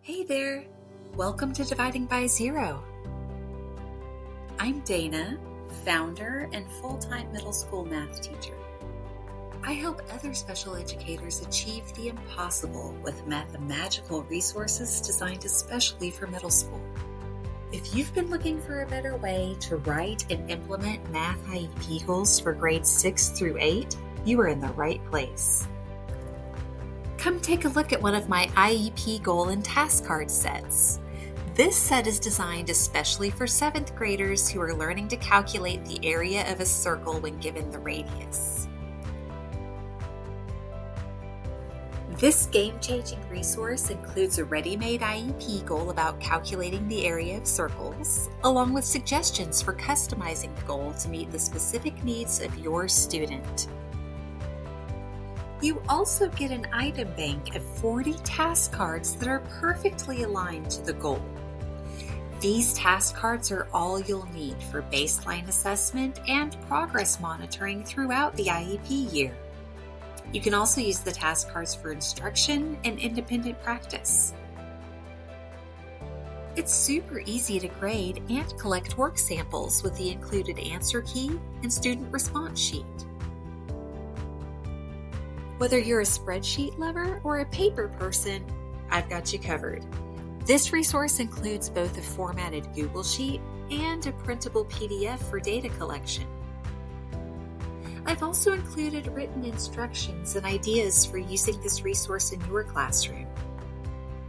Hey there! Welcome to Dividing by Zero. I'm Dana, founder and full-time middle school math teacher. I help other special educators achieve the impossible with mathemagical resources designed especially for middle school. If you've been looking for a better way to write and implement math IEP goals for grades 6 through 8, you are in the right place. Come take a look at one of my IEP goal and task card sets. This set is designed especially for 7th graders who are learning to calculate the area of a circle when given the radius. This game-changing resource includes a ready-made IEP goal about calculating the area of circles, along with suggestions for customizing the goal to meet the specific needs of your student. You also get an item bank of 40 task cards that are perfectly aligned to the goal. These task cards are all you'll need for baseline assessment and progress monitoring throughout the IEP year. You can also use the task cards for instruction and independent practice. It's super easy to grade and collect work samples with the included answer key and student response sheet. Whether you're a spreadsheet lover or a paper person, I've got you covered. This resource includes both a formatted Google Sheet and a printable PDF for data collection. I've also included written instructions and ideas for using this resource in your classroom.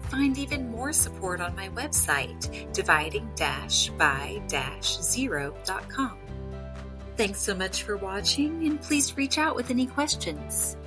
Find even more support on my website, dividing-by-zero.com. Thanks so much for watching, and please reach out with any questions.